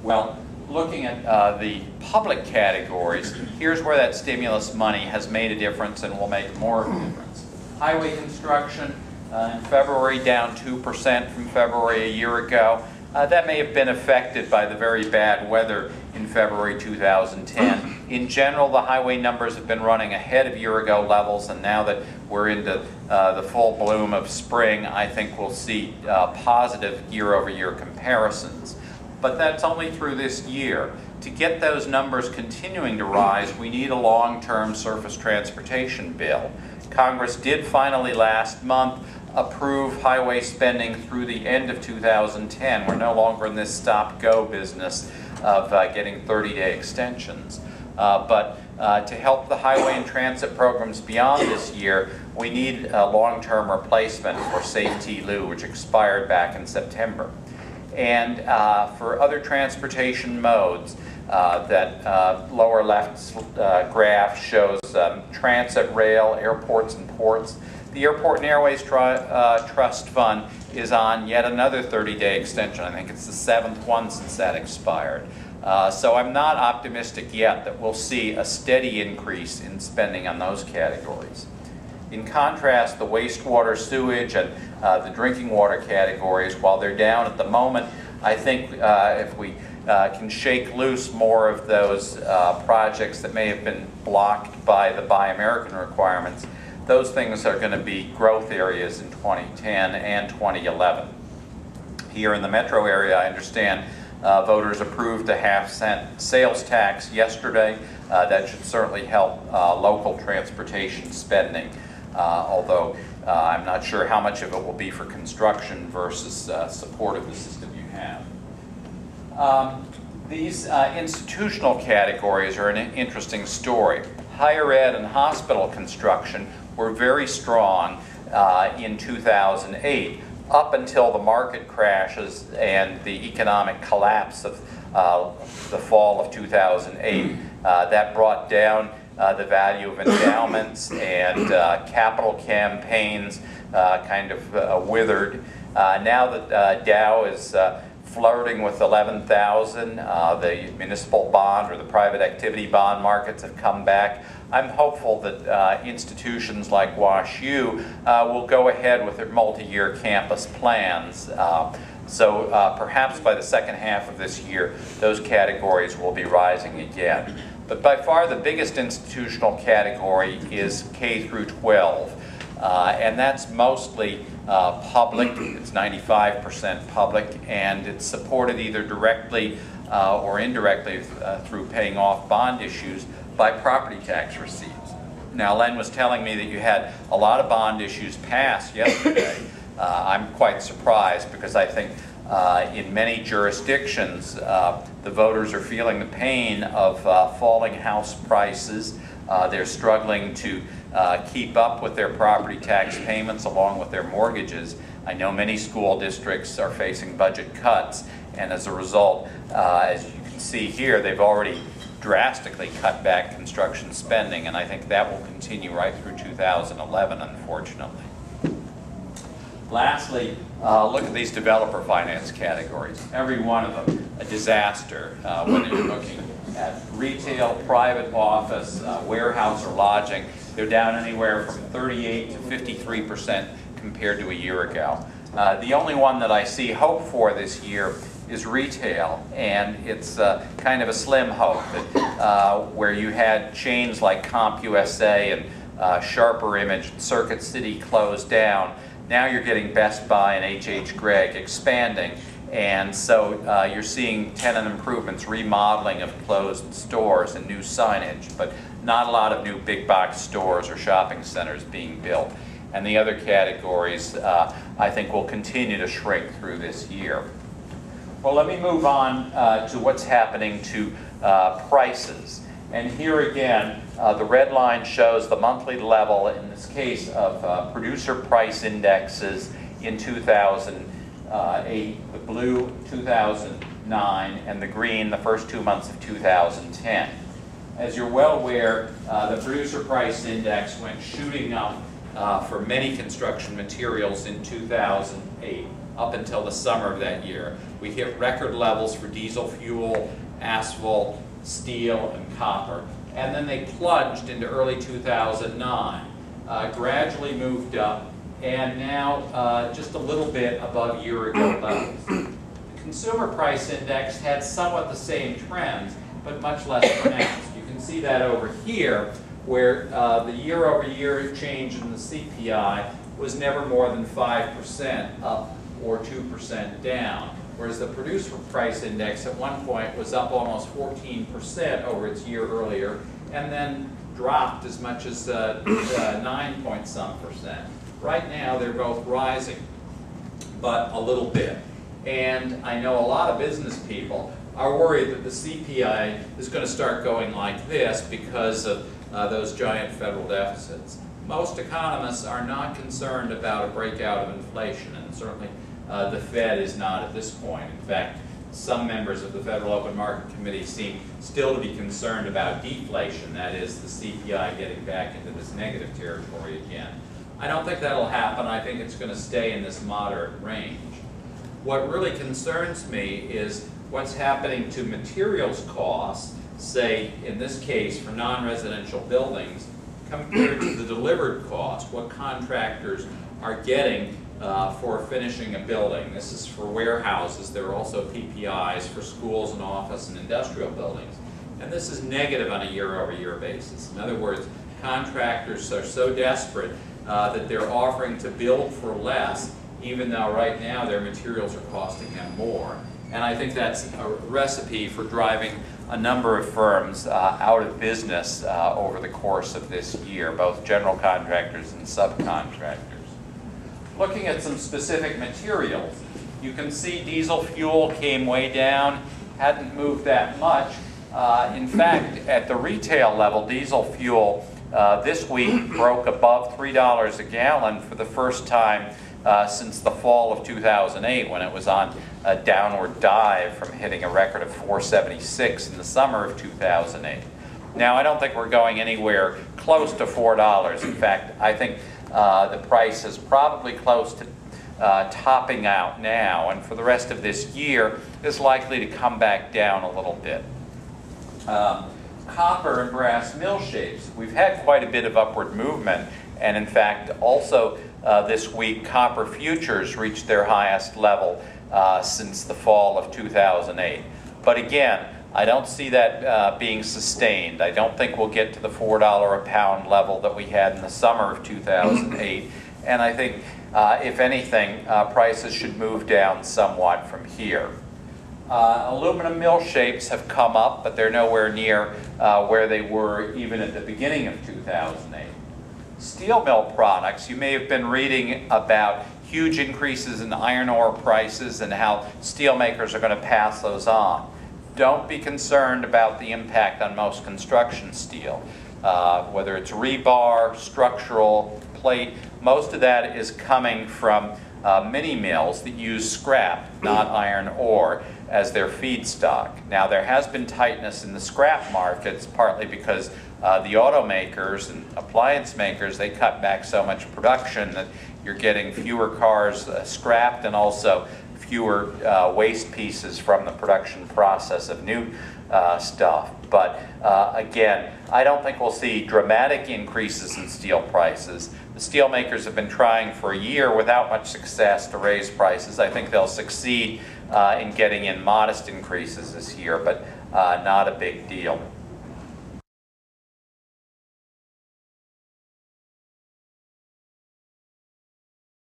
Well, looking at the public categories, here's where that stimulus money has made a difference and will make more of a difference. Highway construction in February down 2% from February a year ago. That may have been affected by the very bad weather in February 2010. In general, the highway numbers have been running ahead of year-ago levels, and now that we're into the full bloom of spring, I think we'll see positive year-over-year comparisons. But that's only through this year. To get those numbers continuing to rise, we need a long-term surface transportation bill. Congress did finally last month approve highway spending through the end of 2010. We're no longer in this stop-go business of getting 30-day extensions. But to help the highway and transit programs beyond this year, we need a long-term replacement for Safety Lou, which expired back in September. And for other transportation modes, that lower left graph shows transit, rail, airports, and ports. The Airport and Airways Trust Fund is on yet another 30-day extension. I think it's the 7th one since that expired. So I'm not optimistic yet that we'll see a steady increase in spending on those categories. In contrast, the wastewater, sewage, and the drinking water categories, while they're down at the moment, I think if we can shake loose more of those projects that may have been blocked by the Buy American requirements, those things are going to be growth areas in 2010 and 2011. Here in the metro area, I understand voters approved a half-cent sales tax yesterday. That should certainly help local transportation spending, although I'm not sure how much of it will be for construction versus support of the system you have. These institutional categories are an interesting story. Higher ed and hospital construction were very strong in 2008, up until the market crashes and the economic collapse of the fall of 2008. That brought down the value of endowments, and capital campaigns kind of withered. Now that Dow is flirting with 11,000, the municipal bond or the private activity bond markets have come back. I'm hopeful that institutions like WashU will go ahead with their multi-year campus plans. So perhaps by the second half of this year, those categories will be rising again. But by far the biggest institutional category is K through 12. And that's mostly public. It's 95% public, and it's supported either directly or indirectly through paying off bond issues by property tax receipts. Now, Len was telling me that you had a lot of bond issues passed yesterday. I'm quite surprised because I think in many jurisdictions the voters are feeling the pain of falling house prices. They're struggling to keep up with their property tax payments along with their mortgages. I know many school districts are facing budget cuts, and as a result, as you can see here, they've already drastically cut back construction spending, and I think that will continue right through 2011, unfortunately. Lastly, look at these developer finance categories. Every one of them a disaster, whether you're looking at retail, private office, warehouse, or lodging. They're down anywhere from 38 to 53% compared to a year ago. The only one that I see hope for this year is retail, and it's kind of a slim hope that where you had chains like CompUSA and Sharper Image and Circuit City closed down. Now you're getting Best Buy and H.H. Gregg expanding, and so you're seeing tenant improvements, remodeling of closed stores and new signage, but not a lot of new big box stores or shopping centers being built. And the other categories I think will continue to shrink through this year. Well, let me move on to what's happening to prices. And here again, the red line shows the monthly level, in this case, of producer price indexes in 2008, the blue 2009, and the green the first 2 months of 2010. As you're well aware, the producer price index went shooting up for many construction materials in 2008, up until the summer of that year. We hit record levels for diesel fuel, asphalt, steel, and copper. And then they plunged into early 2009, gradually moved up, and now just a little bit above year-ago levels. The Consumer Price Index had somewhat the same trends, but much less pronounced. You can see that over here, where the year-over-year change in the CPI was never more than 5% up or 2% down, whereas the Producer Price Index at one point was up almost 14% over its year earlier, and then dropped as much as 9-point-some%. Right now, they're both rising, but a little bit. And I know a lot of business people are worried that the CPI is going to start going like this because of those giant federal deficits. Most economists are not concerned about a breakout of inflation, and certainly the Fed is not at this point. In fact, some members of the Federal Open Market Committee seem still to be concerned about deflation, that is, the CPI getting back into this negative territory again. I don't think that'll happen. I think it's going to stay in this moderate range. What really concerns me is what's happening to materials costs, say, in this case, for non-residential buildings, compared to the delivered cost, what contractors are getting for finishing a building. This is for warehouses. There are also PPIs for schools and office and industrial buildings. And this is negative on a year-over-year basis. In other words, contractors are so desperate that they're offering to build for less, even though right now their materials are costing them more. And I think that's a recipe for driving a number of firms out of business over the course of this year, both general contractors and subcontractors. Looking at some specific materials, you can see diesel fuel came way down, hadn't moved that much. In fact, at the retail level, diesel fuel this week broke above $3 a gallon for the first time since the fall of 2008, when it was on a downward dive from hitting a record of $4.76 in the summer of 2008. Now, I don't think we're going anywhere close to $4. In fact, I think the price is probably close to topping out now, and for the rest of this year is likely to come back down a little bit. Copper and brass mill shapes. We've had quite a bit of upward movement, and in fact also this week copper futures reached their highest level since the fall of 2008. But again, I don't see that being sustained. I don't think we'll get to the $4 a pound level that we had in the summer of 2008. And I think, if anything, prices should move down somewhat from here. Aluminum mill shapes have come up, but they're nowhere near where they were even at the beginning of 2008. Steel mill products, you may have been reading about huge increases in iron ore prices and how steelmakers are going to pass those on. Don't be concerned about the impact on most construction steel. Whether it's rebar, structural, plate, most of that is coming from mini mills that use scrap, not iron ore, as their feedstock. Now, there has been tightness in the scrap markets, partly because the automakers and appliance makers, they cut back so much production that you're getting fewer cars scrapped, and also fewer waste pieces from the production process of new stuff. But again, I don't think we'll see dramatic increases in steel prices. The steel makers have been trying for a year without much success to raise prices. I think they'll succeed in getting in modest increases this year, but not a big deal.